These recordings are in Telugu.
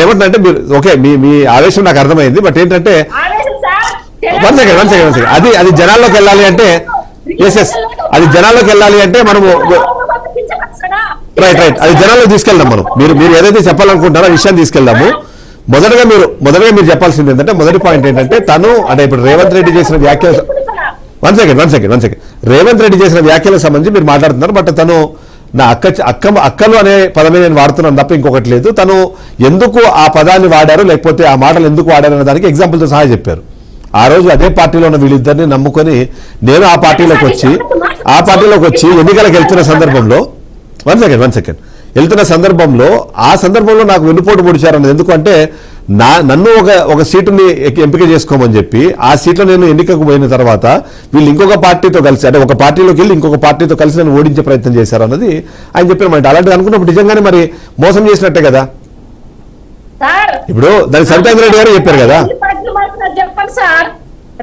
ఏమంటే మీరు ఓకే మీ ఆవేశం నాకు అర్థమైంది. బట్ ఏంటంటే వన్ సెకండ్ అది జనాల్లోకి వెళ్ళాలి అంటే ఎస్ అది జనాల్లోకి వెళ్ళాలి అంటే మనము రైట్ అది జనాల్లోకి తీసుకెళ్దాం మనం. మీరు ఏదైతే చెప్పాలనుకుంటారో ఆ విషయాన్ని తీసుకెళ్దాము. మొదటగా మీరు చెప్పాల్సింది ఏంటంటే మొదటి పాయింట్ ఏంటంటే తను అంటే ఇప్పుడు రేవంత్ రెడ్డి చేసిన వ్యాఖ్యలు వన్ సెకండ్ రేవంత్ రెడ్డి చేసిన వ్యాఖ్యలకు సంబంధించి మీరు మాట్లాడుతున్నారు. బట్ తను నా అక్కలు అనే పదమే నేను వాడుతున్నాను తప్ప ఇంకొకటి లేదు. తను ఎందుకు ఆ పదాన్ని వాడారు లేకపోతే ఆ మాటలు ఎందుకు వాడారు అనే దానికి ఎగ్జాంపుల్తో సహా చెప్పారు. ఆ రోజు అదే పార్టీలో ఉన్న వీళ్ళిద్దరిని నమ్ముకొని నేను ఆ పార్టీలోకి వచ్చి ఎన్నికలకు వెళ్తున్న సందర్భంలో వన్ సెకండ్ వెళ్తున్న సందర్భంలో ఆ సందర్భంలో నాకు వెన్నుపోటు పొడిచారన్నది. ఎందుకంటే నన్ను ఒక సీటుని ఎంపిక చేసుకోమని చెప్పి ఆ సీట్లో నేను ఎన్నికకు పోయిన తర్వాత వీళ్ళు ఇంకొక పార్టీతో కలిసి అంటే ఒక పార్టీలోకి వెళ్ళి ఇంకొక పార్టీతో కలిసి నన్ను ఓడించే ప్రయత్నం చేశారు అన్నది ఆయన చెప్పిన మాట. అలాంటిది అనుకున్నప్పుడు నిజంగానే మరి మోసం చేసినట్టే కదా. ఇప్పుడు దాని సవితాంద్ర రెడ్డి గారు చెప్పారు కదా. చెప్పండి సార్,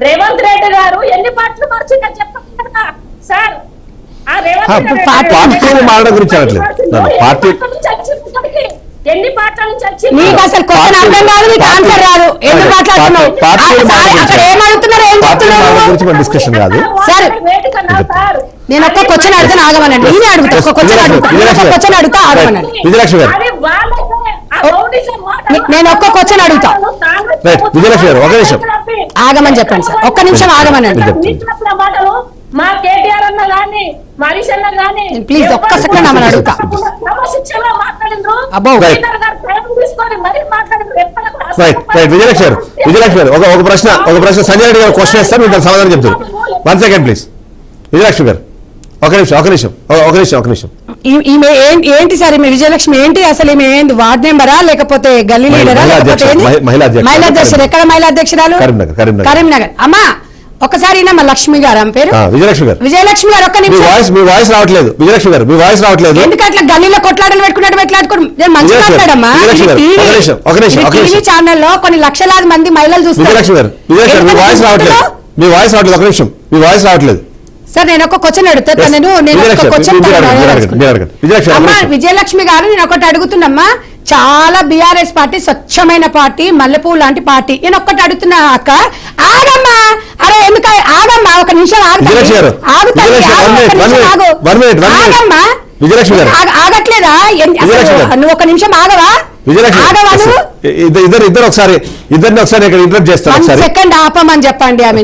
రేవంత్ రెడ్డి గారు ఎన్ని పార్టీలు మార్చిందో చెప్పండి కదా సార్. పార్టీలు మారడం గురించి అనట్లేదు. పార్టీ ఎన్ని పార్టీల నుంచి వచ్చింది మీకు అసలు క్వశ్చన్ అర్థం కాదు, మీకు ఆన్సర్ రాదు. ఎందుకు మాట్లాడుతున్నావు? అక్కడ ఏమడుగుతున్నారు, ఏం చెప్తున్నారు డిస్కషన్ కాదు సార్. నేను ఒక్క క్వశ్చన్ అడుగుతాను, ఆగమనండి. నేనే అడుగుతా, ఒక క్వశ్చన్ అడుగుతా ఆగమనండి. విజయలక్ష్మి గారు నేను ఒక్క క్వశ్చన్ అడుగుతా. విజయలక్ష్మి గారు ఒక నిమిషం ఆగమని చెప్పండి సార్, ఒక్క నిమిషం ఆగమనండి మా కేటీఆర్ అన్న గాని మరీష్ అన్న గాని ప్లీజ్ ఒక్క సెకండ్ ఆమెను అడుగుతా. క్రమశిక్షణలో మాట్లాడిండ్రు. విజయలక్ష్మి గారు ఒక ప్రశ్న సంజయ్ రెడ్డి గారు క్వశ్చన్ ఇస్తారు, మీరు సమాధానం చెప్తారు. One second please. విజయలక్ష్మి గారు ఒక నిమిషం ఈమె ఏంటి సార్? ఈమె విజయలక్ష్మి ఏంటి అసలు? ఈమె ఏంటి, వార్డ్ మెంబరా లేకపోతే గల్లీ లీడరా లేకపోతే మహిళా అధ్యక్షుడు? ఎక్కడ మహిళా అధ్యక్షురాలు? కరీంనగర్. అమ్మా ఒకసారి మా లక్ష్మి గారు ఆమె పేరు విజయలక్ష్మి గారు. ఒక్క నిమిషం, మీ వాయిస్ రావట్లేదు విజయలక్ష్మి గారు, మీ వాయిస్ రావట్లేదు. ఎందుకు అట్లా గల్లీలో కొట్లాటలు పెట్టుకోవడం నేను మంచిగా మాట్లాడమ్మా. టీవీ ఛానల్లో కొన్ని లక్షలాది మంది మహిళలు చూస్తారు. మీ వాయిస్ రావట్లేదు. ఒక నిమిషం, మీ వాయిస్ రావట్లేదు సార్. నేను ఒక క్వశ్చన్ అడుగుతా. విజయలక్ష్మి గారు నేను ఒకటి అడుగుతున్నమ్మా. చాలా బీఆర్ఎస్ పార్టీ స్వచ్ఛమైన పార్టీ, మల్లెపూ లాంటి పార్టీ. నేను ఒక్కటి అడుగుతున్నా అక్క, ఆగమ్మా. అరే ఎందుకు ఆగమ్మా, ఒక నిమిషం ఆగట్లేదా? నువ్వు ఒక నిమిషం ఆగవా? ఇద్దరు ఒకసారి ఇక్కడ ఇంటరప్ట్ చేస్తాను. సెకండ్ ఆపమని చెప్పండి ఆమె.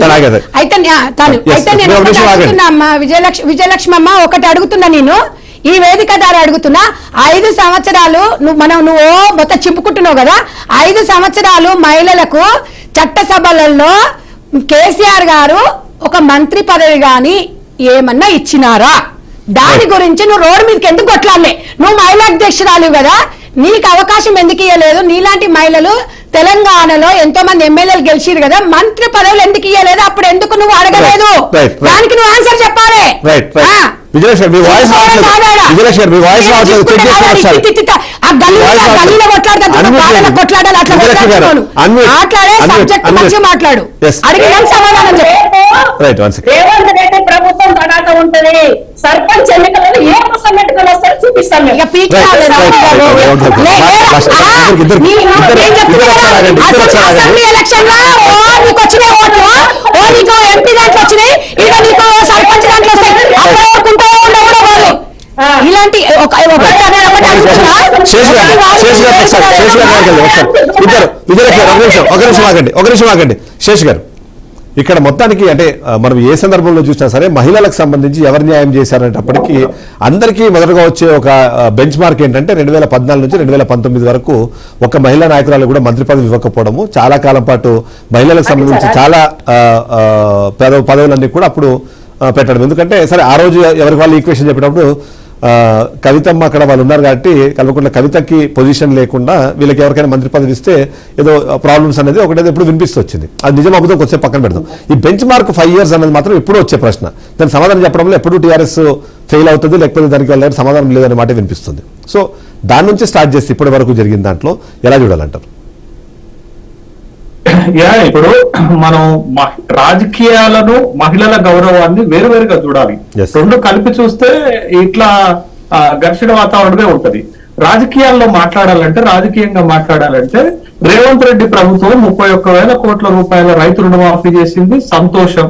అయితే నేను అడుగుతున్నా విజయలక్ష్మి అమ్మ, ఒకటి అడుగుతున్నా. నేను ఈ వేదిక ద్వారా అడుగుతున్నా, 5 సంవత్సరాలు నువ్వు మొత్తం చెప్పుకుంటున్నావు కదా, 5 సంవత్సరాలు మహిళలకు చట్టసభలలో కేసీఆర్ గారు ఒక మంత్రి పదవి గాని ఏమన్నా ఇచ్చినారా? దాని గురించి నువ్వు రోడ్డు మీదకి ఎందుకు కొట్లాడలే? నువ్వు మహిళా అధ్యక్షురాలు కదా, నీకు అవకాశం ఎందుకు ఇవ్వలేదు? నీలాంటి మహిళలు తెలంగాణలో ఎంతో మంది ఎమ్మెల్యేలు గెలిచిరు కదా, మంత్రి పదవులు ఎందుకు ఇవ్వలేదు? అప్పుడు ఎందుకు నువ్వు అడగలేదు? దానికి నువ్వు ఆన్సర్ చెప్పాలి. మాట్లాడు, అడిగిన సమాధానం ప్రభుత్వం తడాక ఉంటది. సర్పంచ్ ఎన్నికలను ఏ కోసం ఎన్నికలు వస్తారో చూపిస్తాను. ఎలక్షన్ లో నీకు వచ్చిన ఓట్లు నీకు ఎంపీ దాంట్లో వచ్చినాయి, ఇక నీకు సర్పంచ్ దాంట్లో వస్తాయి. ఇలాంటి ఒక నిమిషం ఆగండి శేష్ గారు. ఇక్కడ మొత్తానికి అంటే మనం ఏ సందర్భంలో చూసినా సరే మహిళలకు సంబంధించి ఎవరు న్యాయం చేశారనేటప్పటికీ అందరికీ మొదటగా వచ్చే ఒక బెంచ్ మార్క్ ఏంటంటే 2014 నుంచి 2019 వరకు ఒక మహిళా నాయకురాలు కూడా మంత్రి పదవి ఇవ్వకపోవడము. చాలా కాలం పాటు మహిళలకు సంబంధించి చాలా పదవులన్నీ కూడా అప్పుడు పెట్టడం. ఎందుకంటే సరే ఆ రోజు ఎవరికి వాళ్ళు ఈక్వేషన్ చెప్పినప్పుడు కవితమ్మ అక్కడ వాళ్ళు ఉన్నారు కాబట్టి కల్వకుంట్ల కవితకి పొజిషన్ లేకుండా వీళ్ళకి ఎవరికైనా మంత్రి పదవి ఇస్తే ఏదో ప్రాబ్లమ్స్ అనేది ఒకటేదో ఎప్పుడు వినిపిస్తూ వచ్చింది. అది నిజం అబద్ధం కొంచెం పక్కన పెడదాం. ఈ బెంచ్ మార్క్ 5 years అనేది మాత్రం ఎప్పుడూ వచ్చే ప్రశ్న. దాని సమాధానం చెప్పడంలో ఎప్పుడు టీఆర్ఎస్ ఫెయిల్ అవుతుంది, లేకపోతే దానికి వాళ్ళ సమాధానం లేదనే మాట వినిపిస్తుంది. సో దాని నుంచి స్టార్ట్ చేస్తే ఇప్పటి వరకు జరిగిన దాంట్లో ఎలా చూడాలంటారు? ఇప్పుడు మనం రాజకీయాలను మహిళల గౌరవాన్ని వేరువేరుగా చూడాలి. రెండు కలిపి చూస్తే ఇట్లా ఘర్షణ వాతావరణమే ఉంటది. రాజకీయాల్లో మాట్లాడాలంటే, రాజకీయంగా మాట్లాడాలంటే రేవంత్ రెడ్డి ప్రభుత్వం 31,000 కోట్ల రూపాయల రైతు రుణమాఫీ చేసింది, సంతోషం.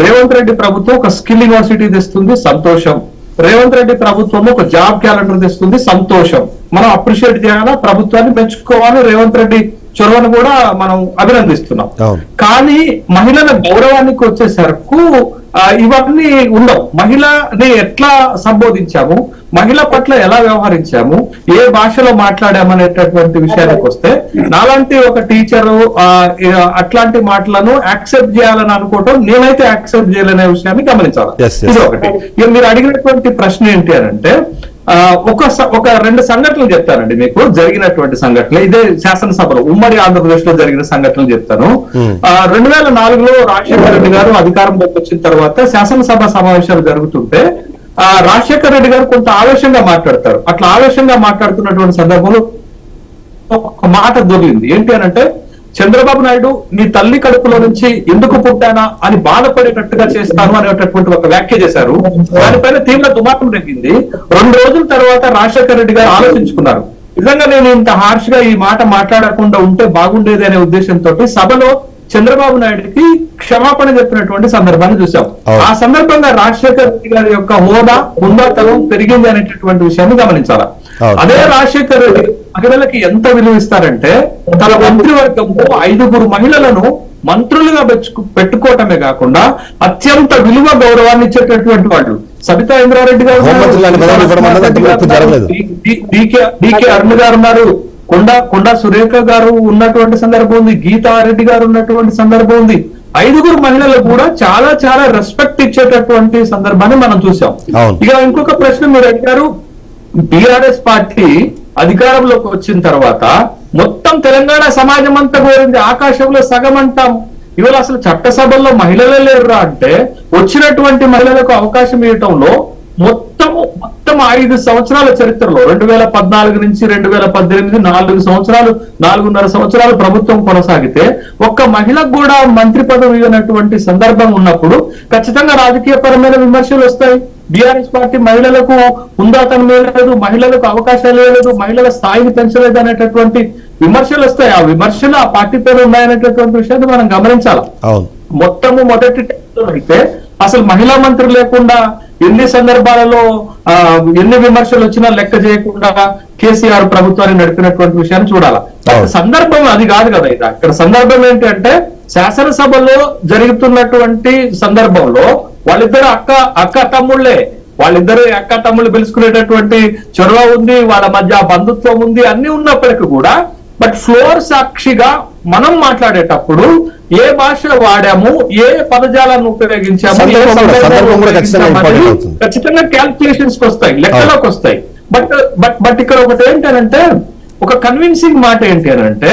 రేవంత్ రెడ్డి ప్రభుత్వం ఒక స్కిల్ యూనివర్సిటీ తెస్తుంది, సంతోషం. రేవంత్ రెడ్డి ప్రభుత్వం ఒక జాబ్ క్యాలెండర్ తెస్తుంది, సంతోషం. మనం అప్రిషియేట్ చేయాలా, ప్రభుత్వాన్ని పెంచుకోవాలి, రేవంత్ రెడ్డి చొరవను కూడా మనం అభినందిస్తున్నాం. కానీ మహిళల గౌరవానికి వచ్చేసరికి ఇవన్నీ ఉండవు. మహిళని ఎట్లా సంబోధించాము, మహిళ పట్ల ఎలా వ్యవహరించాము, ఏ భాషలో మాట్లాడామనేటటువంటి విషయానికి వస్తే నాలాంటి ఒక టీచరు అట్లాంటి మాటలను యాక్సెప్ట్ చేయాలని అనుకోవటం నేనైతే యాక్సెప్ట్ చేయలేనే విషయాన్ని గమనించాలి. ఇది ఒకటి. మీరు అడిగినటువంటి ప్రశ్న ఏంటి అని అంటే ఒక 2 సంఘటనలు చెప్తానండి మీకు, జరిగినటువంటి సంఘటనలు. ఇదే శాసనసభలో ఉమ్మడి ఆంధ్రప్రదేశ్ లో జరిగిన సంఘటనలు చెప్తాను. 2004లో రాజశేఖర రెడ్డి గారు అధికారంలోకి వచ్చిన తర్వాత శాసనసభ సమావేశాలు జరుగుతుంటే రాజశేఖర రెడ్డి గారు కొంత ఆవేశంగా మాట్లాడతారు. అట్లా ఆవేశంగా మాట్లాడుతున్నటువంటి సందర్భంలో ఒక మాట దొరికింది. ఏంటి అనంటే, చంద్రబాబు నాయుడు నీ తల్లి కడుపులో నుంచి ఎందుకు పుట్టానా అని బాధపడేటట్టుగా చేస్తాను అనేటటువంటి ఒక వ్యాఖ్య చేశారు. దానిపైన తీవ్ర దుమారం రేగింది. 2 రోజుల తర్వాత రాజశేఖర రెడ్డి గారు ఆలోచించుకున్నారు, నిజంగా నేను ఇంత హార్ష్ గా ఈ మాట మాట్లాడకుండా ఉంటే బాగుండేది అనే ఉద్దేశంతో సభలో చంద్రబాబు నాయుడుకి క్షమాపణ చెప్పినటువంటి సందర్భాన్ని చూసాం. ఆ సందర్భంగా రాజశేఖర రెడ్డి గారి యొక్క హోదా, హుందాతనం పెరిగింది అనేటటువంటి విషయాన్ని గమనించాలి. అదే రాజశేఖర రెడ్డి మహిళలకి ఎంత విలువ ఇస్తారంటే, తన మంత్రివర్గంలో 5 మహిళలను మంత్రులుగా పెట్టుకోవటమే కాకుండా అత్యంత విలువ గౌరవాన్ని ఇచ్చేటటువంటి వాళ్ళు. సబితా ఇంద్రారెడ్డి గారు, డికే అరుణ్ గారు ఉన్నారు, కొండా సురేఖ గారు ఉన్నటువంటి సందర్భం ఉంది, గీతారెడ్డి గారు ఉన్నటువంటి సందర్భం ఉంది. 5 మహిళలు కూడా చాలా చాలా రెస్పెక్ట్ ఇచ్చేటటువంటి సందర్భాన్ని మనం చూసాం. ఇక ఇంకొక ప్రశ్న మీరు అడిగారు, టిఆర్ఎస్ పార్టీ అధికారంలోకి వచ్చిన తర్వాత మొత్తం తెలంగాణ సమాజం అంతా కోరింది, ఆకాశంలో సగం అంటాం. ఇవాళ అసలు చట్టసభల్లో మహిళలే లేరురా అంటే, వచ్చినటువంటి మహిళలకు అవకాశం ఇవ్వటంలో మొత్తం 5 సంవత్సరాల చరిత్రలో 2014 నుంచి 2018 4 సంవత్సరాలు, 4.5 సంవత్సరాలు ప్రభుత్వం కొనసాగితే ఒక్క మహిళకు కూడా మంత్రి పదవి ఇవ్వనటువంటి సందర్భం ఉన్నప్పుడు ఖచ్చితంగా రాజకీయ పరమైన విమర్శలు వస్తాయి. బీఆర్ఎస్ పార్టీ మహిళలకు హుందాతనం లేదు, మహిళలకు అవకాశాలు లేదు, మహిళల స్థాయిని పెంచలేదు అనేటటువంటి విమర్శలు వస్తాయి. ఆ విమర్శలు ఆ పార్టీ పేరు ఉన్నాయనేటటువంటి విషయాన్ని మనం గమనించాలి. మొదటి అయితే అసలు మహిళా మంత్రి లేకుండా ఎన్ని సందర్భాలలో ఎన్ని విమర్శలు వచ్చినా లెక్క చేయకుండా కేసీఆర్ ప్రభుత్వాన్ని నడిపినటువంటి విషయాన్ని చూడాలి. సందర్భం అది కాదు కదా. ఇది అక్కడ సందర్భం ఏంటి అంటే, శాసనసభలో జరుగుతున్నటువంటి సందర్భంలో వాళ్ళిద్దరు అక్క తమ్ముళ్లే, వాళ్ళిద్దరు అక్క తమ్ముళ్ళు పిలుచుకునేటటువంటి చొరవ ఉంది, వాళ్ళ మధ్య బంధుత్వం ఉంది, అన్ని ఉన్నప్పటికీ కూడా బట్ ఫ్లోర్ సాక్షిగా మనం మాట్లాడేటప్పుడు ఏ భాష వాడాము, ఏ పదజాలాన్ని ఉపయోగించాము, ఖచ్చితంగా క్యాల్కులేషన్స్ వస్తాయి, లెక్కలోకి వస్తాయి. బట్ ఇక్కడ ఒకటి ఏంటంటే, ఒక కన్విన్సింగ్ మాట ఏంటి అంటే,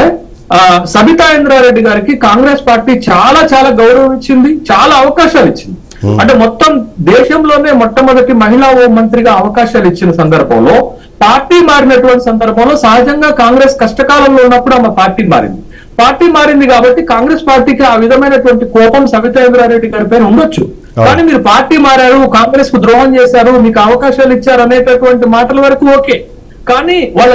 సబితా ఇంద్రారెడ్డి గారికి కాంగ్రెస్ పార్టీ చాలా చాలా గౌరవం ఇచ్చింది, చాలా అవకాశాలు ఇచ్చింది. అంటే మొత్తం దేశంలోనే మొట్టమొదటి మహిళా హోం మంత్రిగా అవకాశాలు ఇచ్చిన సందర్భంలో, పార్టీ మారినటువంటి సందర్భంలో సహజంగా కాంగ్రెస్ కష్టకాలంలో ఉన్నప్పుడు ఆమె పార్టీ మారింది కాబట్టి కాంగ్రెస్ పార్టీకి ఆ విధమైనటువంటి కోపం సబితా ఇంద్రారెడ్డి గారి పైన ఉండొచ్చు. కానీ మీరు పార్టీ మారారు, కాంగ్రెస్ కు ద్రోహం చేశారు, మీకు అవకాశాలు ఇచ్చారు అనేటటువంటి మాటల వరకు ఓకే. కానీ వాళ్ళ